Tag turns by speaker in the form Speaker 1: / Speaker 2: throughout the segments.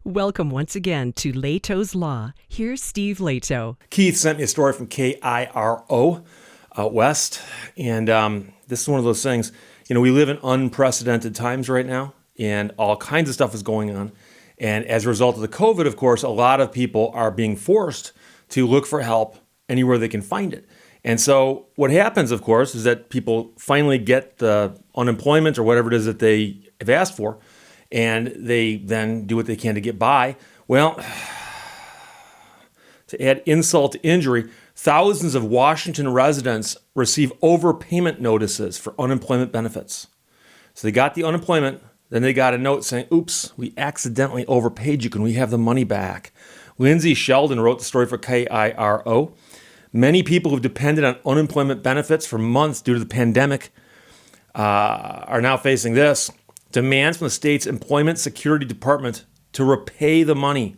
Speaker 1: Welcome once again to Lehto's Law. Here's Steve Lehto.
Speaker 2: Keith sent me a story from KIRO out west, and this is one of those things. We live in unprecedented times right now, and all kinds of stuff is going on. And as a result of the COVID, of course, a lot of people are being forced to look for help anywhere they can find it. And so what happens, of course, is that people finally get the unemployment or whatever it is that they have asked for, and they then do what they can to get by. Well, to add insult to injury, thousands of Washington residents receive overpayment notices for unemployment benefits. So they got the unemployment, then they got a note saying, oops, we accidentally overpaid you. Can we have the money back? Lindsay Sheldon wrote the story for KIRO. Many people who've depended on unemployment benefits for months due to the pandemic are now facing this. Demands from the state's Employment Security Department to repay the money.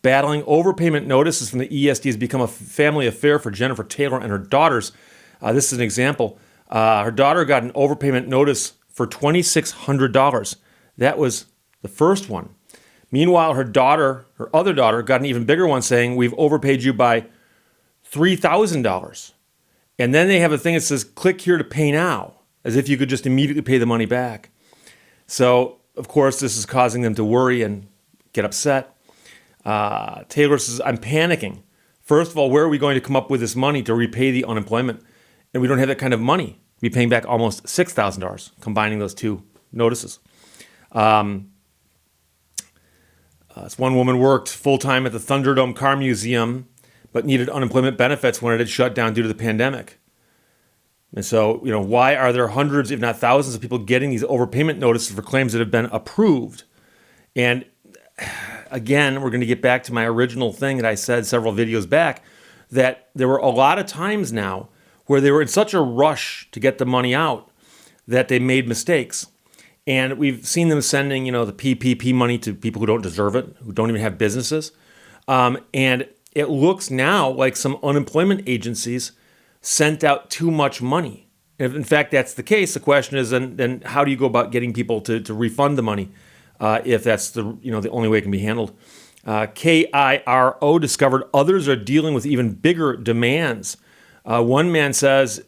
Speaker 2: Battling overpayment notices from the ESD has become a family affair for Jennifer Taylor and her daughters. This is an example. Her daughter got an overpayment notice for $2,600. That was the first one. Meanwhile, her other daughter, got an even bigger one saying, we've overpaid you by $3,000. And then they have a thing that says, click here to pay now, as if you could just immediately pay the money back. So, of course, this is causing them to worry and get upset. Taylor says, I'm panicking. First of all, where are we going to come up with this money to repay the unemployment? And we don't have that kind of money. We're paying back almost $6,000, combining those two notices. This one woman worked full-time at the Thunderdome Car Museum, but needed unemployment benefits when it had shut down due to the pandemic. And so, why are there hundreds, if not thousands, of people getting these overpayment notices for claims that have been approved? And again, we're going to get back to my original thing that I said several videos back, that there were a lot of times now where they were in such a rush to get the money out that they made mistakes. And we've seen them sending, the PPP money to people who don't deserve it, who don't even have businesses. And it looks now like some unemployment agencies sent out too much money. If in fact that's the case, the question is then how do you go about getting people to refund the money if that's the only way it can be handled? KIRO discovered others are dealing with even bigger demands. One man says,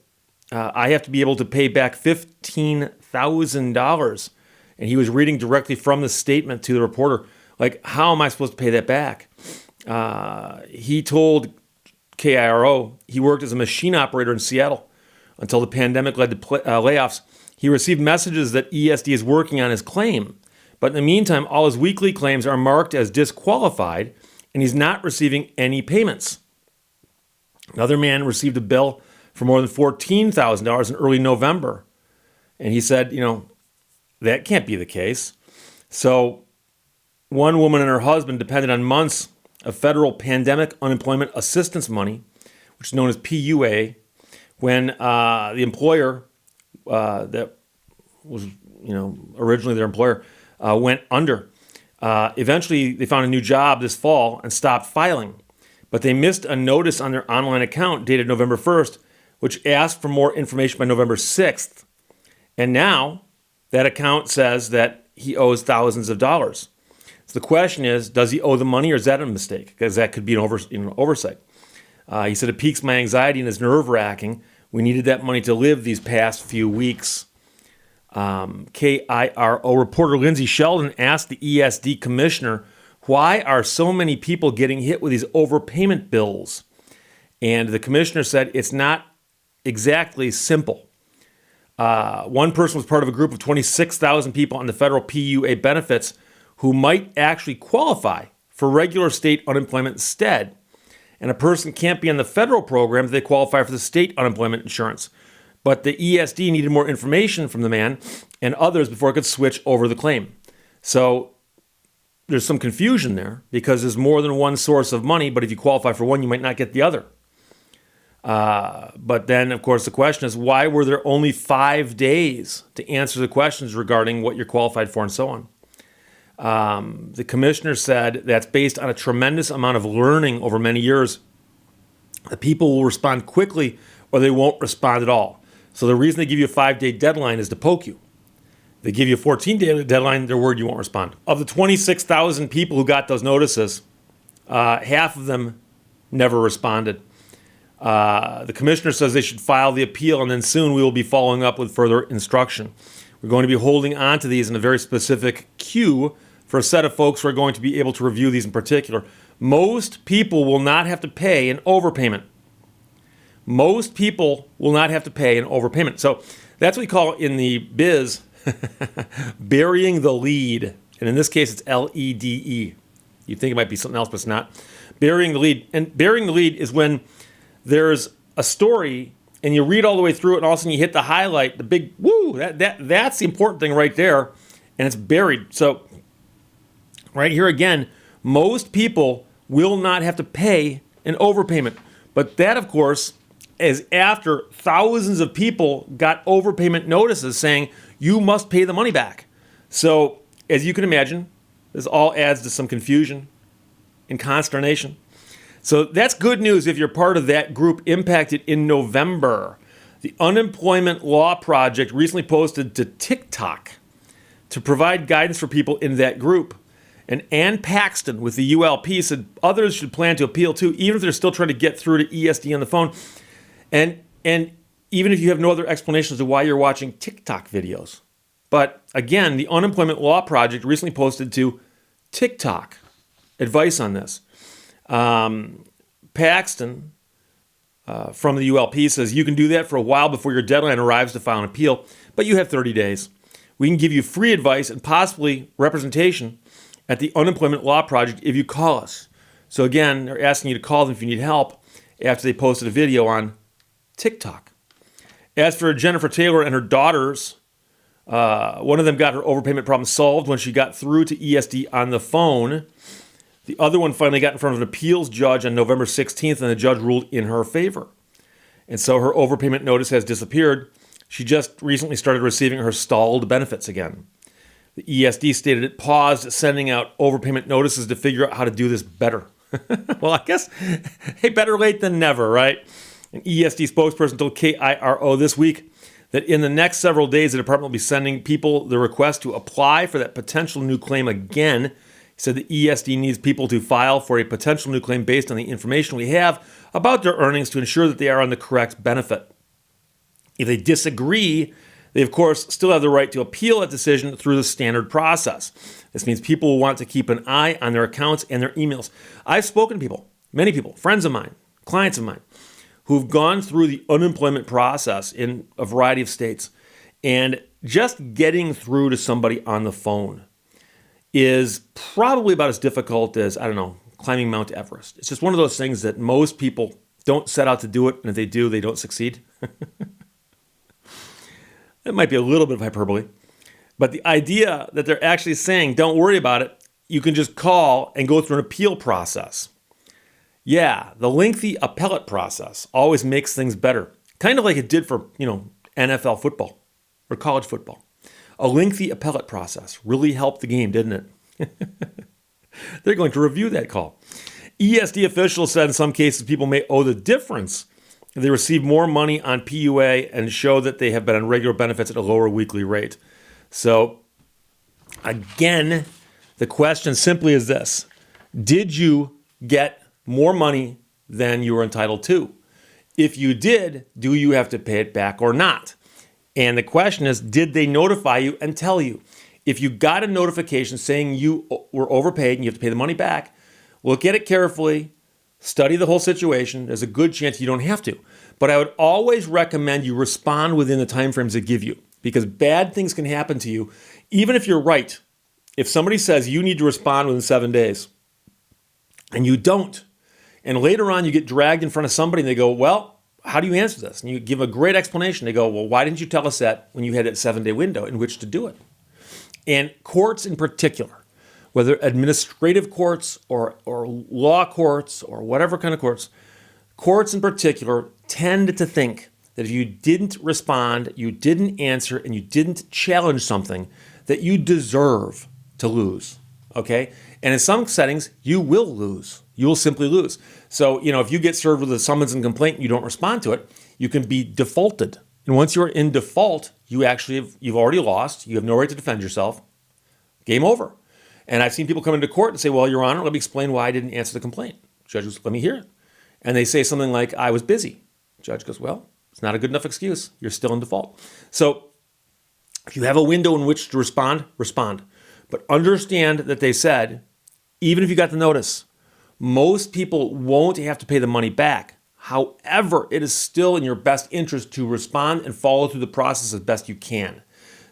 Speaker 2: I have to be able to pay back $15,000. And he was reading directly from the statement to the reporter, like, how am I supposed to pay that back? He told KIRO he worked as a machine operator in Seattle until the pandemic led to layoffs. He received messages that ESD is working on his claim, but in the meantime, all his weekly claims are marked as disqualified, and he's not receiving any payments. Another man received a bill for more than $14,000 in early November, and he said, that can't be the case. So one woman and her husband depended on months of federal pandemic unemployment assistance money, which is known as PUA, when the employer that was, originally their employer went under. Eventually, they found a new job this fall and stopped filing, but they missed a notice on their online account dated November 1st, which asked for more information by November 6th. And now that account says that he owes thousands of dollars. So the question is, does he owe the money, or is that a mistake? Because that could be an oversight. He said, it piques my anxiety and is nerve-wracking. We needed that money to live these past few weeks. KIRO reporter Lindsay Sheldon asked the ESD commissioner, why are so many people getting hit with these overpayment bills? And the commissioner said, it's not exactly simple. One person was part of a group of 26,000 people on the federal PUA benefits who might actually qualify for regular state unemployment instead. And a person can't be on the federal program if they qualify for the state unemployment insurance. But the ESD needed more information from the man and others before it could switch over the claim. So there's some confusion there because there's more than one source of money, but if you qualify for one, you might not get the other. But then, of course, the question is, why were there only 5 days to answer the questions regarding what you're qualified for and so on? The commissioner said that's based on a tremendous amount of learning over many years. The people will respond quickly or they won't respond at all. So the reason they give you a 5-day deadline is to poke you. They give you a 14-day deadline, their word, you won't respond. Of the 26,000 people who got those notices, half of them never responded. The commissioner says they should file the appeal, and then soon we will be following up with further instruction. We're going to be holding on to these in a very specific queue for a set of folks who are going to be able to review these in particular. Most people will not have to pay an overpayment. Most people will not have to pay an overpayment. So that's what we call in the biz burying the lead. And in this case, it's LEDE. You'd think it might be something else, but it's not. Burying the lead. And burying the lead is when there's a story and you read all the way through it and all of a sudden you hit the highlight, the big woo, that's the important thing right there, and it's buried. So right here again, most people will not have to pay an overpayment. But that, of course, is after thousands of people got overpayment notices saying you must pay the money back. So as you can imagine, this all adds to some confusion and consternation. So that's good news if you're part of that group impacted in November. The Unemployment Law Project recently posted to TikTok to provide guidance for people in that group. And Ann Paxton with the ULP said others should plan to appeal too, even if they're still trying to get through to ESD on the phone. And even if you have no other explanations of why you're watching TikTok videos. But again, the Unemployment Law Project recently posted to TikTok advice on this. Paxton from the ULP says you can do that for a while before your deadline arrives to file an appeal, but you have 30 days. We can give you free advice and possibly representation at the Unemployment Law Project if you call us. So again, they're asking you to call them if you need help after they posted a video on TikTok. As for Jennifer Taylor and her daughters, one of them got her overpayment problem solved when she got through to ESD on the phone. The other one finally got in front of an appeals judge on November 16th, and the judge ruled in her favor. And so her overpayment notice has disappeared. She just recently started receiving her stalled benefits again. The ESD stated it paused sending out overpayment notices to figure out how to do this better. Well, I guess, hey, better late than never, right? An ESD spokesperson told KIRO this week that in the next several days, the department will be sending people the request to apply for that potential new claim again. He said the ESD needs people to file for a potential new claim based on the information we have about their earnings to ensure that they are on the correct benefit. If they disagree, they, of course, still have the right to appeal that decision through the standard process. This means people will want to keep an eye on their accounts and their emails. I've spoken to people, many people, friends of mine, clients of mine, who've gone through the unemployment process in a variety of states. And just getting through to somebody on the phone is probably about as difficult as, I don't know, climbing Mount Everest. It's just one of those things that most people don't set out to do it, and if they do, they don't succeed. That might be a little bit of hyperbole. But the idea that they're actually saying, don't worry about it, you can just call and go through an appeal process. Yeah, the lengthy appellate process always makes things better. Kind of like it did for, NFL football or college football. A lengthy appellate process really helped the game, didn't it? They're going to review that call. ESD officials said in some cases people may owe the difference if they receive more money on PUA and show that they have been on regular benefits at a lower weekly rate. So, again, the question simply is this. Did you get more money than you were entitled to? If you did, do you have to pay it back or not? And the question is, did they notify you and tell you? If you got a notification saying you were overpaid and you have to pay the money back, look at it carefully, study the whole situation. There's a good chance you don't have to. But I would always recommend you respond within the timeframes they give you, because bad things can happen to you, even if you're right. If somebody says you need to respond within 7 days and you don't, and later on you get dragged in front of somebody and they go, well, how do you answer this? And you give a great explanation. They go, well, why didn't you tell us that when you had that 7-day window in which to do it? And courts in particular, whether administrative courts or law courts or whatever kind of courts in particular tend to think that if you didn't respond, you didn't answer, and you didn't challenge something, that you deserve to lose, okay? And in some settings, you will lose. You will simply lose. So, if you get served with a summons and complaint and you don't respond to it, you can be defaulted And once you're in default, you've already lost. You have no right to defend yourself. Game over. And I've seen people come into court and say, well, Your Honor, let me explain why I didn't answer the complaint. Judge goes, let me hear it. And they say something like, I was busy. Judge goes, well, it's not a good enough excuse. You're still in default. So if you have a window in which to respond, respond. But understand that they said, even if you got the notice, most people won't have to pay the money back. However, it is still in your best interest to respond and follow through the process as best you can.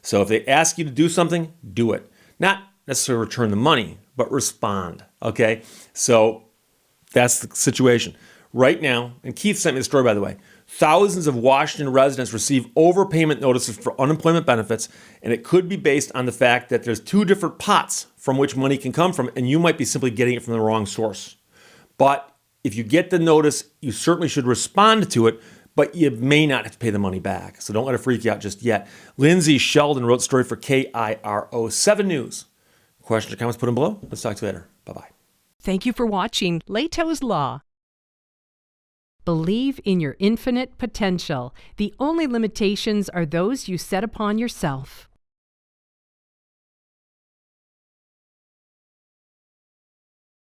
Speaker 2: So if they ask you to do something, do it. Not necessarily return the money, but respond, okay? So that's the situation. Right now, and Keith sent me the story, by the way, thousands of Washington residents receive overpayment notices for unemployment benefits, and it could be based on the fact that there's two different pots from which money can come from, and you might be simply getting it from the wrong source. But if you get the notice, you certainly should respond to it, but you may not have to pay the money back. So don't let it freak you out just yet. Lindsay Sheldon wrote the story for KIRO 7 News. Questions or comments, put them below. Let's talk to you later. Bye-bye.
Speaker 1: Thank you for watching Lehto's Law. Believe in your infinite potential. The only limitations are those you set upon yourself.